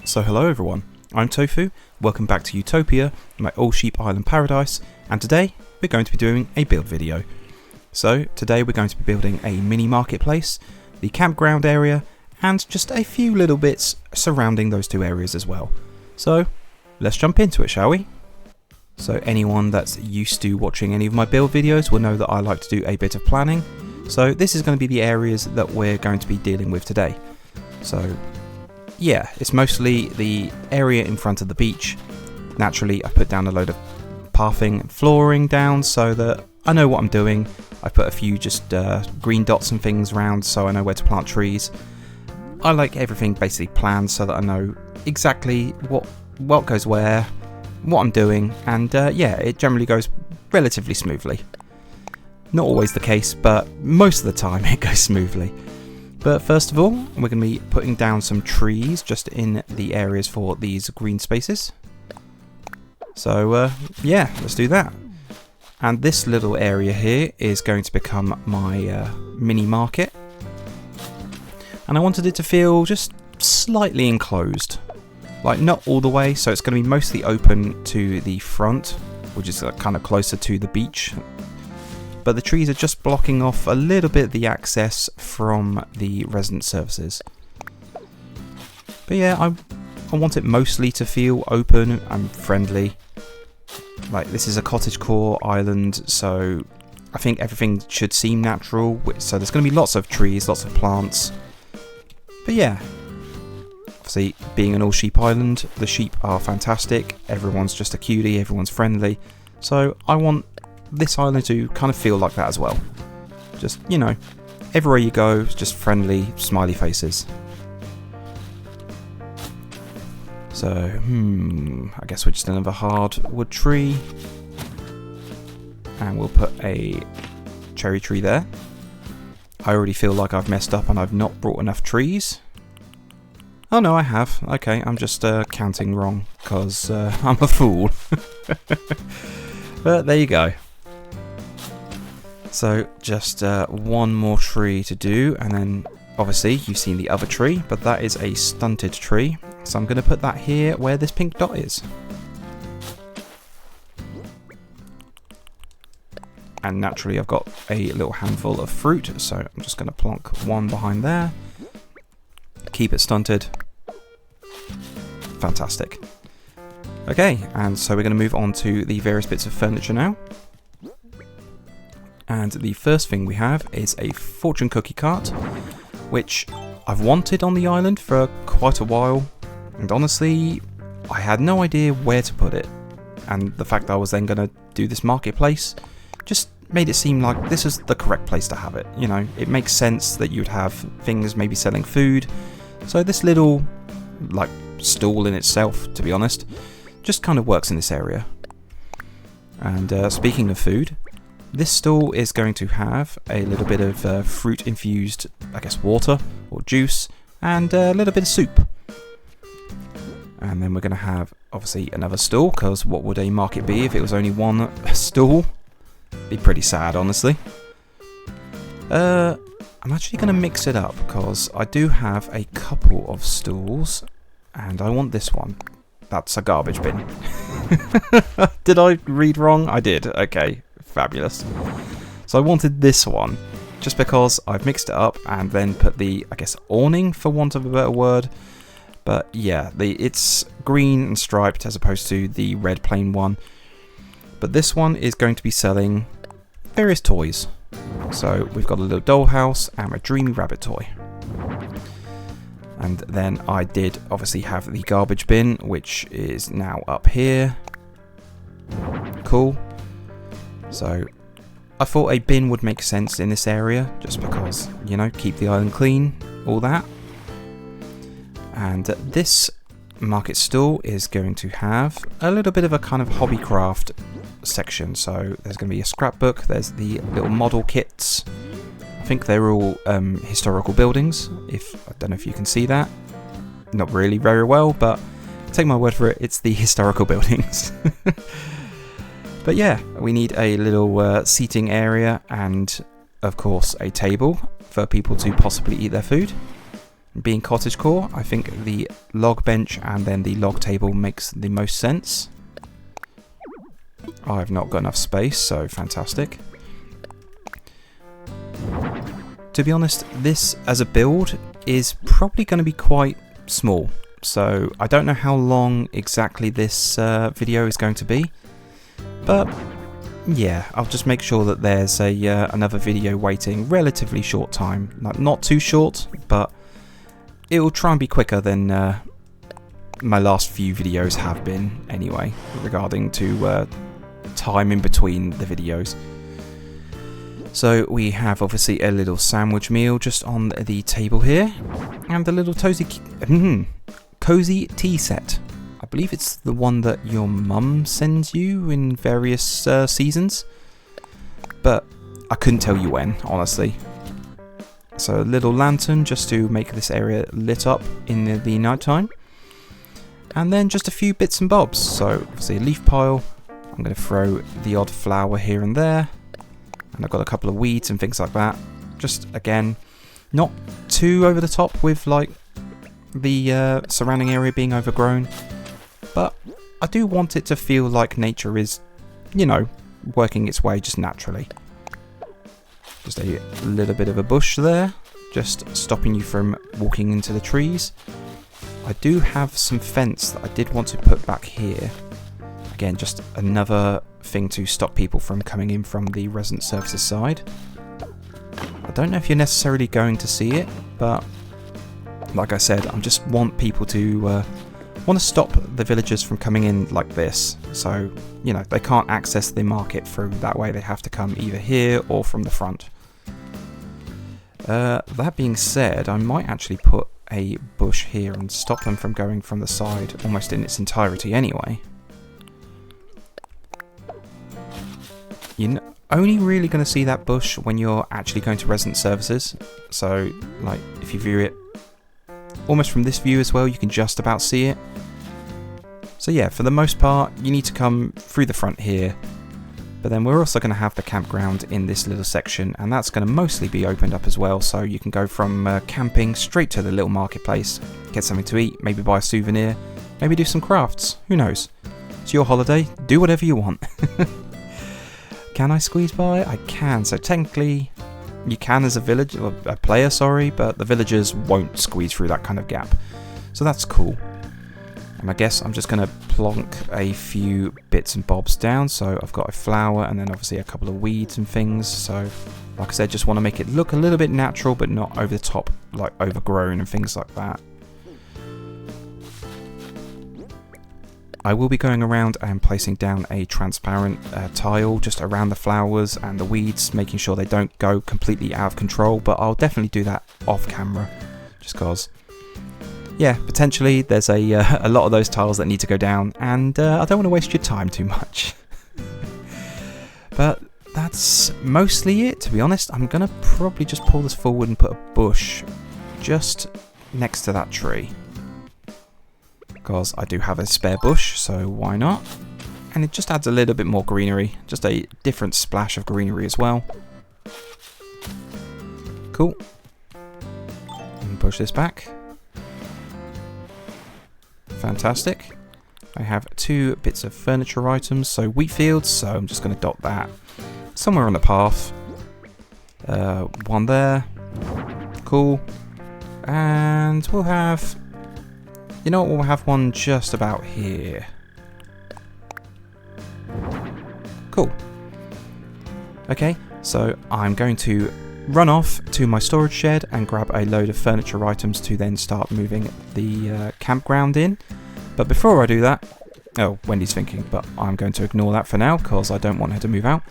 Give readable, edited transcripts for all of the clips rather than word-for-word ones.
So hello everyone, I'm Tofu, welcome back to Ewetopia, my all sheep island paradise, and today we're going to be doing a build video. So today we're going to be building a mini marketplace, the campground area, and just a few little bits surrounding those two areas as well. So let's jump into it, shall we? So anyone that's used to watching any of my build videos will know that I like to do a bit of planning. So this is going to be the areas that we're going to be dealing with today. So yeah, it's mostly the area in front of the beach. Naturally, I put down a load of pathing and flooring down so that I know what I'm doing. I put a few just green dots and things around so I know where to plant trees. I like everything basically planned so that I know exactly what goes where, what I'm doing, and yeah, it generally goes relatively smoothly. Not always the case, but most of the time it goes smoothly. But first of all, we're going to be putting down some trees just in the areas for these green spaces. So yeah, let's do that. And this little area here is going to become my mini market. And I wanted it to feel just slightly enclosed. Like not all the way, so it's going to be mostly open to the front, which is kind of closer to the beach. But the trees are just blocking off a little bit of the access from the resident services. But yeah, I want it mostly to feel open and friendly. Like, this is a cottagecore island, so I think everything should seem natural. So there's going to be lots of trees, lots of plants. But yeah, obviously being an all sheep island, the sheep are fantastic. Everyone's just a cutie, everyone's friendly. So I want this island to kind of feel like that as well. Just, you know, everywhere you go, just friendly, smiley faces. So, I guess we're just another hardwood tree. And we'll put a cherry tree there. I already feel like I've messed up and I've not brought enough trees. Oh no, I have. Okay, I'm just counting wrong because I'm a fool. But there you go. So just one more tree to do, and then obviously you've seen the other tree, but that is a stunted tree. So I'm going to put that here where this pink dot is. And naturally I've got a little handful of fruit, so I'm just going to plonk one behind there. Keep it stunted. Fantastic. Okay, and so we're going to move on to the various bits of furniture now. And the first thing we have is a fortune cookie cart, which I've wanted on the island for quite a while, and honestly I had no idea where to put it, and the fact that I was then going to do this marketplace just made it seem like this is the correct place to have it. You know, it makes sense that you'd have things maybe selling food, so this little like stall in itself, to be honest, just kind of works in this area. And speaking of food, this stall is going to have a little bit of fruit infused, I guess, water or juice, and a little bit of soup. And then we're going to have obviously another stall, because what would a market be if it was only one stall? Be pretty sad, honestly. I'm actually going to mix it up because I do have a couple of stalls, and I want this one. That's a garbage bin. Did I read wrong? I did. Okay. Fabulous. So I wanted this one just because I've mixed it up and then put the, I guess, awning for want of a better word. But yeah, it's green and striped as opposed to the red plain one. But this one is going to be selling various toys. So we've got a little dollhouse and a dreamy rabbit toy. And then I did obviously have the garbage bin, which is now up here. Cool. So I thought a bin would make sense in this area, just because, you know, keep the island clean, all that. And this market stall is going to have a little bit of a kind of hobbycraft section. So there's going to be a scrapbook, there's the little model kits. I think they're all historical buildings, I don't know if you can see that. Not really very well, but take my word for it, it's the historical buildings. But yeah, we need a little seating area and, of course, a table for people to possibly eat their food. being cottagecore, I think the log bench and then the log table makes the most sense. I've not got enough space, so fantastic. To be honest, this as a build is probably going to be quite small, so I don't know how long exactly this video is going to be, but yeah, I'll just make sure that there's another video waiting relatively short time. Not too short, but it will try and be quicker than my last few videos have been anyway, regarding to time in between the videos. So we have obviously a little sandwich meal just on the table here, and the little cozy tea set. I believe it's the one that your mum sends you in various seasons, but I couldn't tell you when, honestly. So a little lantern just to make this area lit up in the night time, and then just a few bits and bobs. So obviously a leaf pile. I'm going to throw the odd flower here and there, and I've got a couple of weeds and things like that. Just again, not too over the top with like the surrounding area being overgrown, but I do want it to feel like nature is, you know, working its way just naturally. Just a little bit of a bush there, just stopping you from walking into the trees. I do have some fence that I did want to put back here. Again, just another thing to stop people from coming in from the resident services side. I don't know if you're necessarily going to see it, but like I said, I just want people to want to stop the villagers from coming in like this. So, you know, they can't access the market through that way. They have to come either here or from the front. That being said, I might actually put a bush here and stop them from going from the side almost in its entirety anyway. You're only really going to see that bush when you're actually going to resident services. So, like, if you view it almost from this view as well, you can just about see it. So yeah, for the most part, you need to come through the front here. But then we're also going to have the campground in this little section, and that's going to mostly be opened up as well. So you can go from camping straight to the little marketplace, get something to eat, maybe buy a souvenir, maybe do some crafts. Who knows? It's your holiday. Do whatever you want. Can I squeeze by? I can. So technically, you can as a village, or a player, sorry, but the villagers won't squeeze through that kind of gap. So that's cool. And I guess I'm just going to plonk a few bits and bobs down. So I've got a flower and then obviously a couple of weeds and things. So like I said, just want to make it look a little bit natural, but not over the top, like overgrown and things like that. I will be going around and placing down a transparent tile just around the flowers and the weeds, making sure they don't go completely out of control, but I'll definitely do that off camera, just because, yeah, potentially there's a lot of those tiles that need to go down, and I don't want to waste your time too much. But that's mostly it, to be honest. I'm going to probably just pull this forward and put a bush just next to that tree, because I do have a spare bush, so why not? And it just adds a little bit more greenery, just a different splash of greenery as well. Cool. And push this back. Fantastic. I have 2 bits of furniture items, so wheat fields, so I'm just going to dot that somewhere on the path. One there. Cool. And we'll have... You know what, we'll have one just about here. Cool. Okay, so I'm going to run off to my storage shed and grab a load of furniture items to then start moving the campground in. But before I do that, oh, Wendy's thinking, but I'm going to ignore that for now because I don't want her to move out.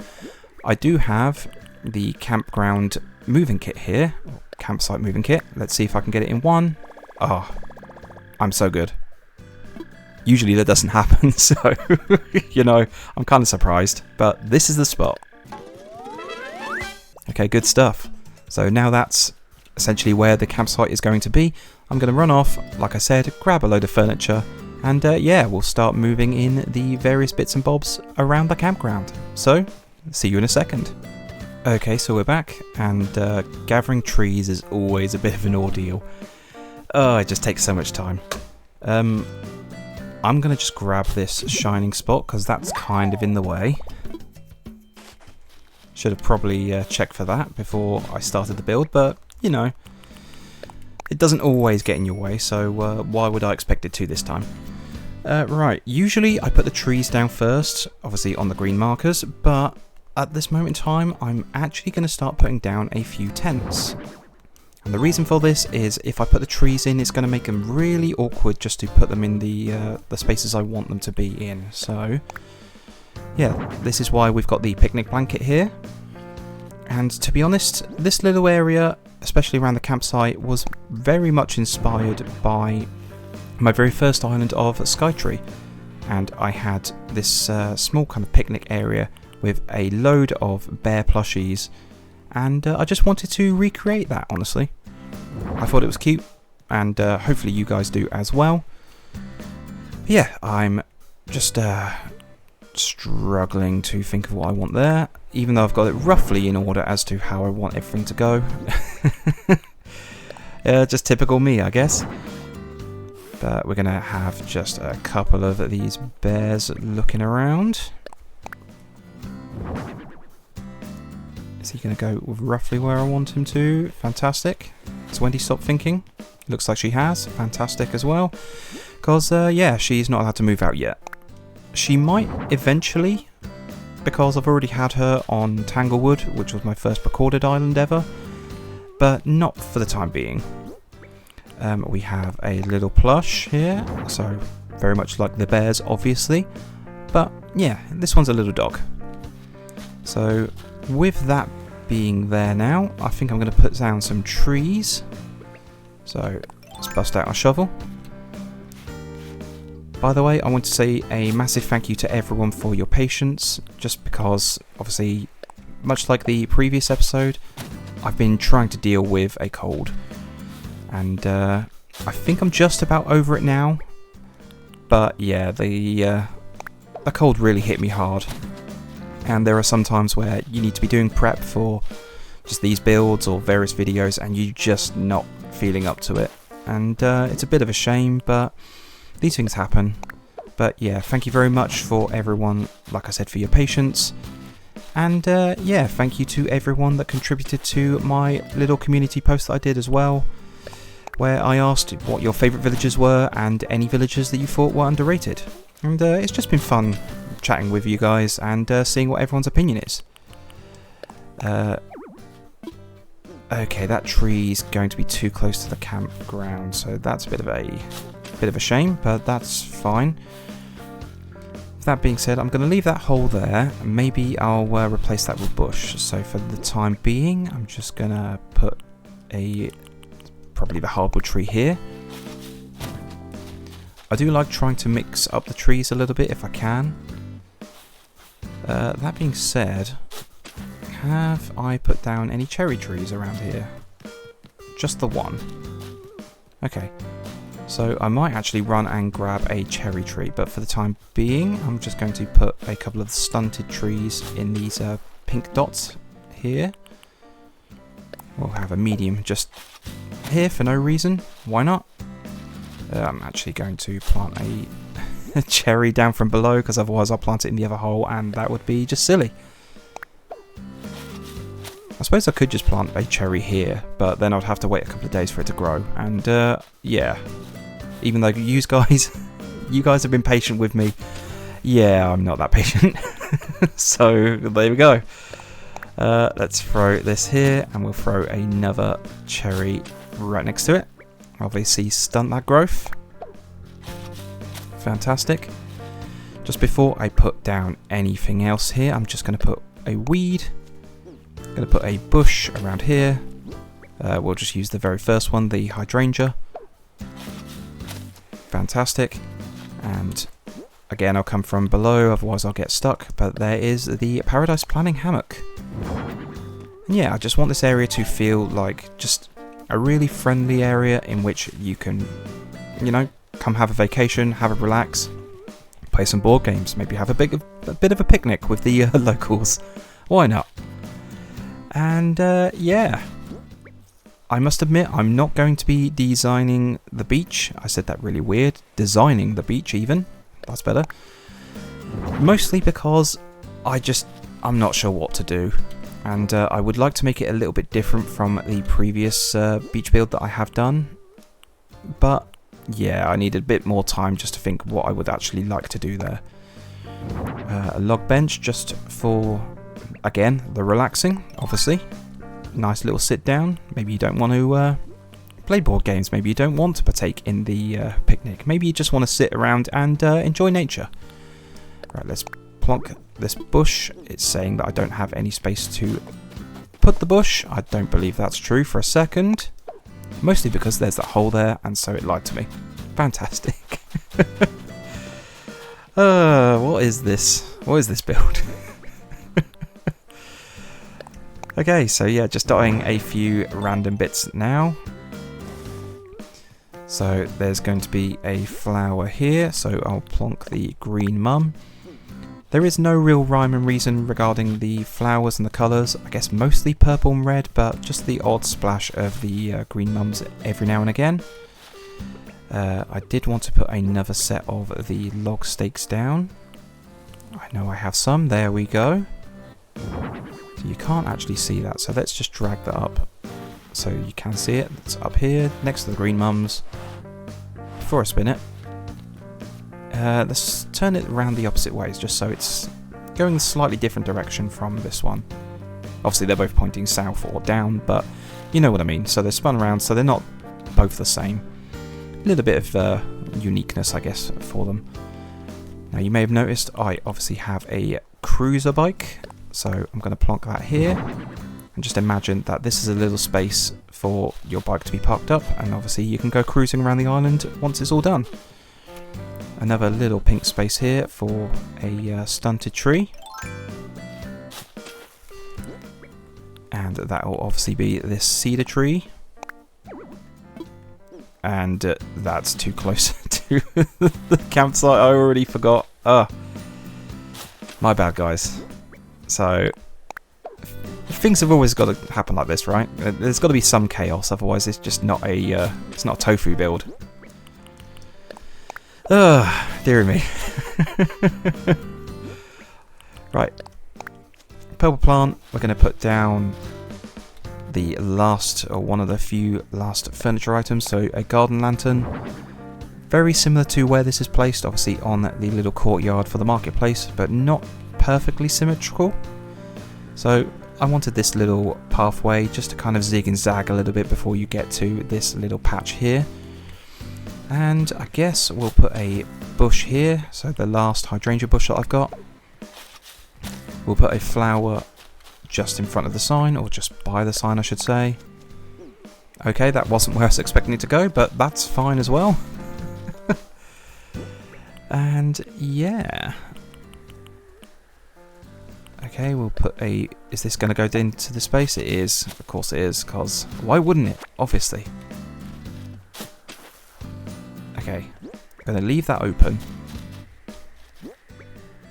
I do have the campground moving kit here, campsite moving kit. Let's see if I can get it in one. Oh, I'm so good. Usually that doesn't happen, so, you know, I'm kind of surprised. But this is the spot. Okay, good stuff. So now that's essentially where the campsite is going to be. I'm going to run off, like I said, grab a load of furniture, and yeah, we'll start moving in the various bits and bobs around the campground. So, see you in a second. Okay, so we're back, and gathering trees is always a bit of an ordeal. Oh, it just takes so much time. I'm going to just grab this shining spot because that's kind of in the way. Should have probably checked for that before I started the build, but, you know, it doesn't always get in your way, so why would I expect it to this time? Right, usually I put the trees down first, obviously on the green markers, but at this moment in time, I'm actually going to start putting down a few tents. And the reason for this is if I put the trees in, it's going to make them really awkward just to put them in the spaces I want them to be in. So, yeah, this is why we've got the picnic blanket here. And to be honest, this little area, especially around the campsite, was very much inspired by my very first island of Skytree. And I had this small kind of picnic area with a load of bear plushies. And I just wanted to recreate that, honestly. I thought it was cute, and hopefully you guys do as well. But yeah, I'm just struggling to think of what I want there, even though I've got it roughly in order as to how I want everything to go. Just typical me, I guess. But we're going to have just a couple of these bears looking around. Is he going to go with roughly where I want him to? Fantastic. Has Wendy stopped thinking? Looks like she has. Fantastic as well. Because, yeah, she's not allowed to move out yet. She might eventually, because I've already had her on Tanglewood, which was my first recorded island ever. But not for the time being. We have a little plush here. So, very much like the bears, obviously. But, yeah, this one's a little dog. So, with that being there now, I think I'm going to put down some trees. So, let's bust out our shovel. By the way, I want to say a massive thank you to everyone for your patience, just because, obviously, much like the previous episode, I've been trying to deal with a cold. And I think I'm just about over it now. But yeah, the cold really hit me hard. And there are some times where you need to be doing prep for just these builds or various videos and you're just not feeling up to it. And it's a bit of a shame, but these things happen. But yeah, thank you very much for everyone, like I said, for your patience. And yeah, thank you to everyone that contributed to my little community post that I did as well, where I asked what your favourite villages were and any villages that you thought were underrated. And it's just been fun chatting with you guys and seeing what everyone's opinion is. Okay, that tree's going to be too close to the campground, so that's a bit of a shame, but that's fine. With that being said, I'm going to leave that hole there, and maybe I'll replace that with bush. So for the time being, I'm just going to put probably the hardwood tree here. I do like trying to mix up the trees a little bit if I can. That being said, have I put down any cherry trees around here? Just the one. Okay, so I might actually run and grab a cherry tree, but for the time being, I'm just going to put a couple of stunted trees in these pink dots here. We'll have a medium just here for no reason. Why not? I'm actually going to plant a cherry down from below, because otherwise I'll plant it in the other hole and that would be just silly. I suppose I could just plant a cherry here, but then I'd have to wait a couple of days for it to grow. And yeah, even though you guys have been patient with me, yeah, I'm not that patient. So there we go. Let's throw this here, and we'll throw another cherry right next to it. Obviously stunt that growth. Fantastic. Just before I put down anything else here, I'm just going to put a weed. I'm going to put a bush around here. We'll just use the very first one, the hydrangea. Fantastic. And again, I'll come from below, otherwise I'll get stuck. But there is the Paradise Planning Hammock. And yeah, I just want this area to feel like just a really friendly area in which you can, you know, come have a vacation, have a relax, play some board games, maybe have a bit of a picnic with the locals. Why not? And yeah, I must admit, I'm not going to be designing the beach. I said that really weird. Designing the beach even. That's better. Mostly because I'm not sure what to do. And I would like to make it a little bit different from the previous beach build that I have done. But yeah, I need a bit more time just to think what I would actually like to do there. A log bench just for, again, the relaxing, obviously. Nice little sit down. Maybe you don't want to play board games. Maybe you don't want to partake in the picnic. Maybe you just want to sit around and enjoy nature. Right, let's plonk this bush. It's saying that I don't have any space to put the bush. I don't believe that's true for a second. Mostly because there's that hole there, and so it lied to me. Fantastic. What is this? What is this build? Okay, so yeah, just dotting a few random bits now. So there's going to be a flower here, so I'll plonk the green mum. There is no real rhyme and reason regarding the flowers and the colours. I guess mostly purple and red, but just the odd splash of the green mums every now and again. I did want to put another set of the log stakes down. I know I have some, there we go. So you can't actually see that, so let's just drag that up so you can see it. It's up here next to the green mums. Before I spin it, let's turn it around the opposite ways just so it's going a slightly different direction from this one. Obviously they're both pointing south or down, but you know what I mean. So they're spun around, so they're not both the same. A little bit of uniqueness, I guess, for them. Now you may have noticed I obviously have a cruiser bike, so I'm going to plonk that here. And just imagine that this is a little space for your bike to be parked up, and obviously you can go cruising around the island once it's all done. Another little pink space here for a stunted tree. And that will obviously be this cedar tree. And that's too close to the campsite, I already forgot. My bad, guys. So, things have always got to happen like this, right? There's got to be some chaos, otherwise it's just not a it's not a tofu build. Dear me. Right. Purple plant, we're going to put down the last, or one of the few last furniture items, so a garden lantern. Very similar to where this is placed, obviously on the little courtyard for the marketplace, but not perfectly symmetrical. So I wanted this little pathway just to kind of zig and zag a little bit before you get to this little patch here. And I guess we'll put a bush here, so the last hydrangea bush that I've got. We'll put a flower just in front of the sign, or just by the sign I should say. Okay, that wasn't where I was expecting it to go, but that's fine as well. And yeah. Okay, we'll put a... Is this going to go into the space? It is. Of course it is, because why wouldn't it? Obviously. Okay, I'm going to leave that open.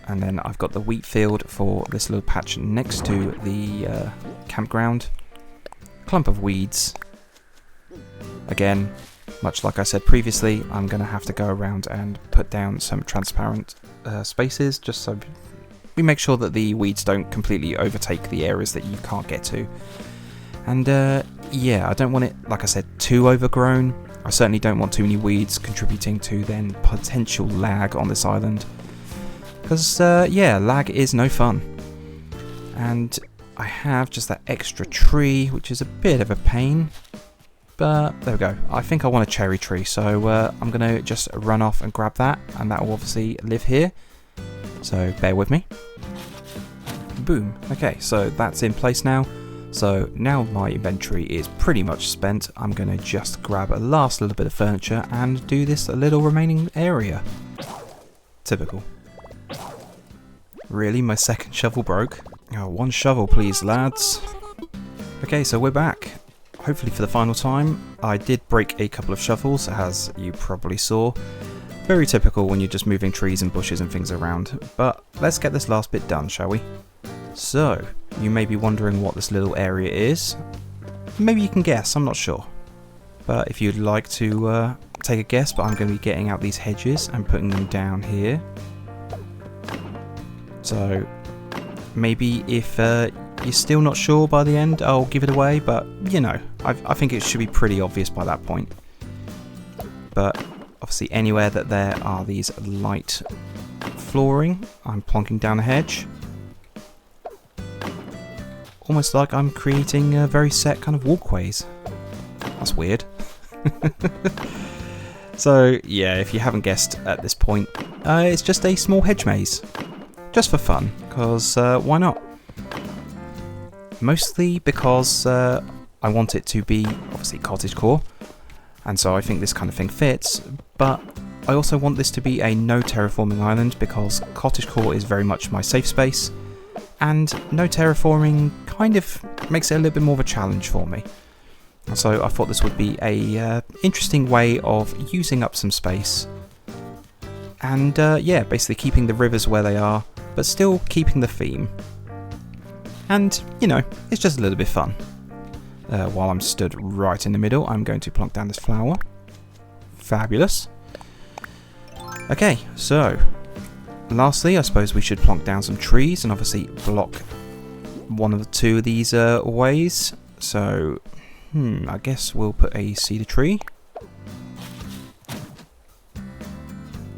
And then I've got the wheat field for this little patch next to the campground. Clump of weeds. Again, much like I said previously, I'm going to have to go around and put down some transparent spaces just so we make sure that the weeds don't completely overtake the areas that you can't get to. And yeah, I don't want it, like I said, too overgrown. I certainly don't want too many weeds contributing to then potential lag on this island. Because, yeah, lag is no fun. And I have just that extra tree, which is a bit of a pain. But there we go. I think I want a cherry tree, so I'm going to just run off and grab that. And that will obviously live here. So bear with me. Boom. Okay, so that's in place now. So now my inventory is pretty much spent. I'm going to just grab a last little bit of furniture and do this little remaining area. Typical. Really? My second shovel broke? Oh, one shovel please, lads. Okay, so we're back. Hopefully for the final time. I did break a couple of shovels, as you probably saw. Very typical when you're just moving trees and bushes and things around. But let's get this last bit done, shall we? So, you may be wondering what this little area is. maybe you can guess, I'm not sure. But if you'd like to take a guess, but I'm going to be getting out these hedges and putting them down here. So maybe if you're still not sure by the end, I'll give it away, but you know, I think it should be pretty obvious by that point. But obviously anywhere that there are these light flooring, I'm plonking down a hedge. Almost like I'm creating very set kind of walkways. That's weird. So yeah, if you haven't guessed at this point, it's just a small hedge maze. Just for fun, because why not? Mostly because I want it to be obviously cottagecore, and so I think this kind of thing fits, but I also want this to be a no terraforming island because cottagecore is very much my safe space, and no terraforming kind of makes it a little bit more of a challenge for me. And so I thought this would be a interesting way of using up some space, and yeah, basically keeping the rivers where they are, but still keeping the theme. And, you know, it's just a little bit fun. While I'm stood right in the middle, I'm going to plonk down this flower. Fabulous. Okay, so lastly, I suppose we should plonk down some trees and obviously block one of the two of these ways. So, I guess we'll put a cedar tree.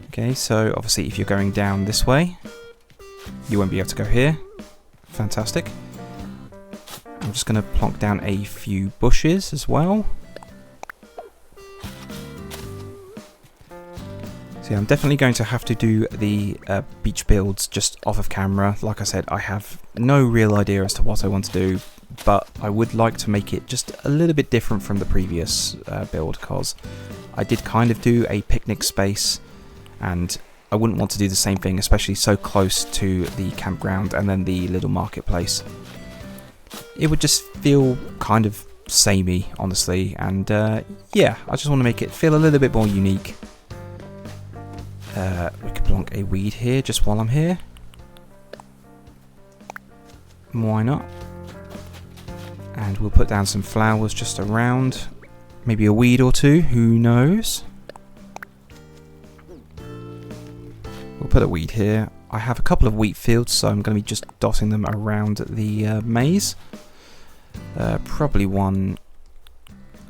Okay, so obviously if you're going down this way, you won't be able to go here. Fantastic. I'm just going to plonk down a few bushes as well. So yeah, I'm definitely going to have to do the beach builds just off of camera. Like I said, I have no real idea as to what I want to do, but I would like to make it just a little bit different from the previous build, because I did kind of do a picnic space, and I wouldn't want to do the same thing, especially so close to the campground and then the little marketplace. It would just feel kind of samey, honestly, and yeah, I just want to make it feel a little bit more unique. We could plonk a weed here just while I'm here. Why not? And we'll put down some flowers just around. Maybe a weed or two, who knows? We'll put a weed here. I have a couple of wheat fields, so I'm going to be just dotting them around the maze. Probably one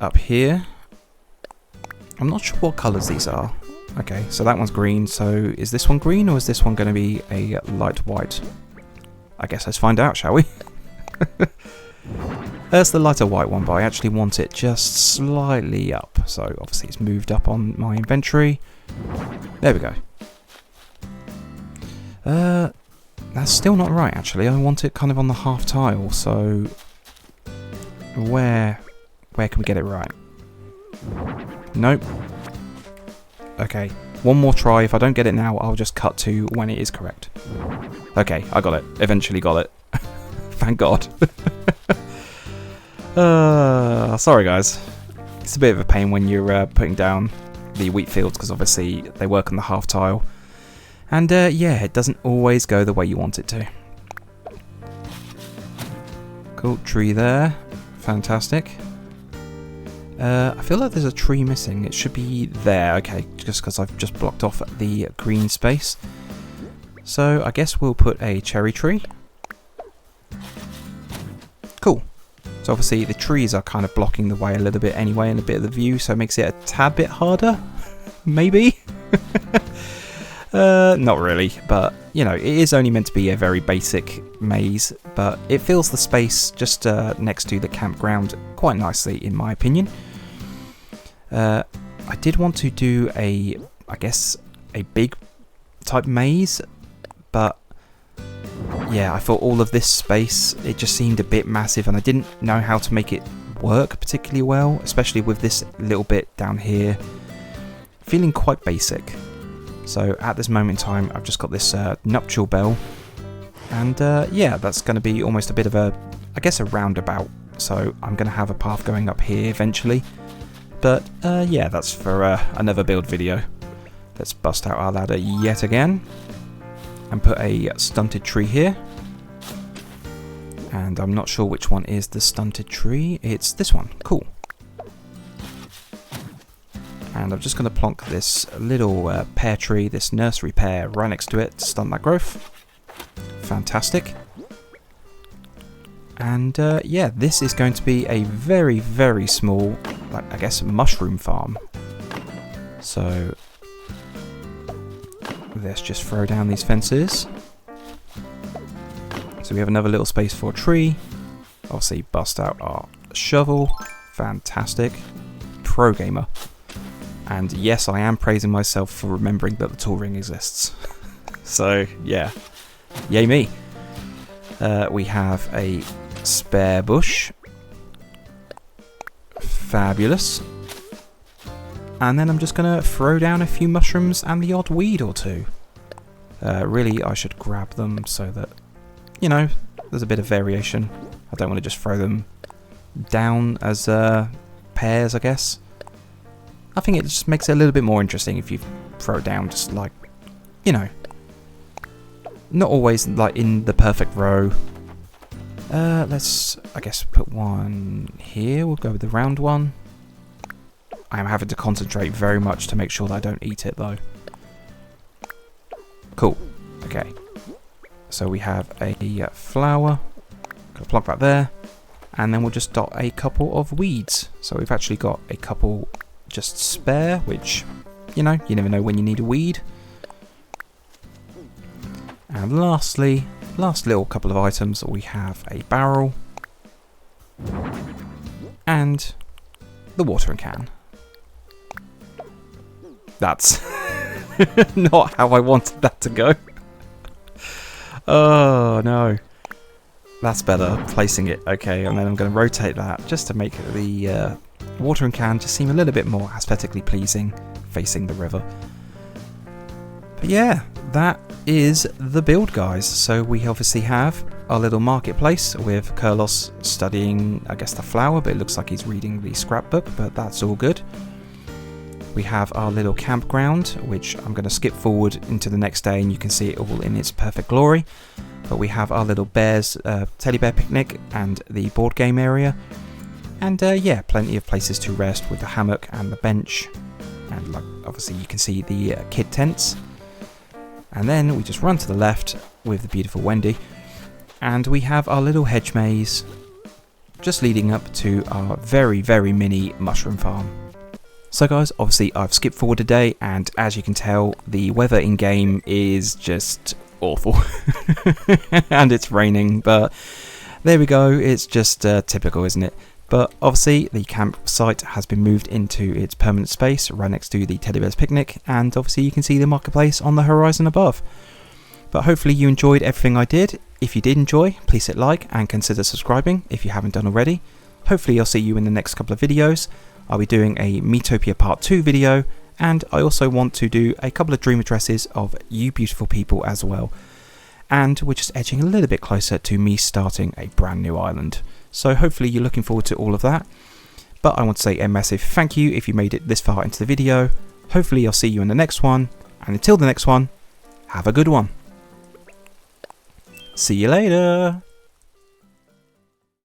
up here. I'm not sure what colours these are. Okay, so that one's green, so is this one green or is this one going to be a light white? I guess let's find out, shall we? There's the lighter white one, but I actually want it just slightly up. So obviously it's moved up on my inventory. There we go. That's still not right, actually. I want it kind of on the half tile, so where can we get it right? Nope. Okay, one more try. If I don't get it now, I'll just cut to when it is correct. Okay, I got it. Eventually got it. Thank God. Sorry guys. It's a bit of a pain when you're putting down the wheat fields, because obviously they work on the half tile. And yeah, it doesn't always go the way you want it to. Cool, tree there. Fantastic. I feel like there's a tree missing. It should be there. Okay, just because I've just blocked off the green space. So I guess we'll put a cherry tree. Cool. So obviously the trees are kind of blocking the way a little bit anyway, and a bit of the view, so it makes it a tad bit harder. Maybe. Not really, but you know, it is only meant to be a very basic maze, but it fills the space just next to the campground quite nicely, in my opinion. I did want to do I guess a big type maze, but yeah, I thought all of this space, it just seemed a bit massive, and I didn't know how to make it work particularly well, especially with this little bit down here feeling quite basic. So at this moment in time, I've just got this nuptial bell, and yeah, that's going to be almost a bit of I guess a roundabout. So I'm going to have a path going up here eventually, but yeah, that's for another build video. Let's bust out our ladder yet again, and put a stunted tree here, And I'm not sure which one is the stunted tree. It's this one. Cool. And I'm just going to plonk this little pear tree, this nursery pear, right next to it to stunt that growth. Fantastic. And yeah, this is going to be a very, very small, like, I guess, mushroom farm. So let's just throw down these fences. So we have another little space for a tree. Obviously bust out our shovel. Fantastic. Pro gamer. And yes, I am praising myself for remembering that the tool ring exists. So yeah, yay me. We have a spare bush. Fabulous. And then I'm just going to throw down a few mushrooms and the odd weed or two. Really, I should grab them so that, you know, there's a bit of variation. I don't want to just throw them down as pairs, I guess. I think it just makes it a little bit more interesting if you throw it down just like, you know, not always like in the perfect row. Let's, I guess, put one here. We'll go with the round one. I am having to concentrate very much to make sure that I don't eat it though. Cool. Okay. So we have a flower. Gonna plonk that there. And then we'll just dot a couple of weeds. So we've actually got a couple just spare, which, you know, you never know when you need a weed. And lastly, last little couple of items, we have a barrel and the watering can. That's not how I wanted that to go. Oh no. That's better, placing it. Okay, and then I'm going to rotate that just to make the watering can just seem a little bit more aesthetically pleasing, facing the river. But yeah, that is the build, guys. So we obviously have our little marketplace with Kurlos studying, I guess, the flower, but it looks like he's reading the scrapbook, but that's all good. We have our little campground, which I'm going to skip forward into the next day and you can see it all in its perfect glory. But we have our little bears, teddy bear picnic and the board game area. And yeah, plenty of places to rest with the hammock and the bench. And like, obviously you can see the kid tents. And then we just run to the left with the beautiful Wendy. And we have our little hedge maze just leading up to our very, very mini mushroom farm. So guys, obviously I've skipped forward a day, and as you can tell, the weather in game is just awful. And it's raining, but there we go, it's just typical, isn't it? But obviously the campsite has been moved into its permanent space right next to the teddy bear's picnic, and obviously you can see the marketplace on the horizon above. But hopefully you enjoyed everything I did. If you did enjoy, please hit like and consider subscribing if you haven't done already. Hopefully I'll see you in the next couple of videos. I'll be doing a Ewetopia Part 2 video, and I also want to do a couple of dream addresses of you beautiful people as well. And we're just edging a little bit closer to me starting a brand new island. So hopefully you're looking forward to all of that. But I want to say a massive thank you if you made it this far into the video. Hopefully I'll see you in the next one, and until the next one, have a good one. See you later!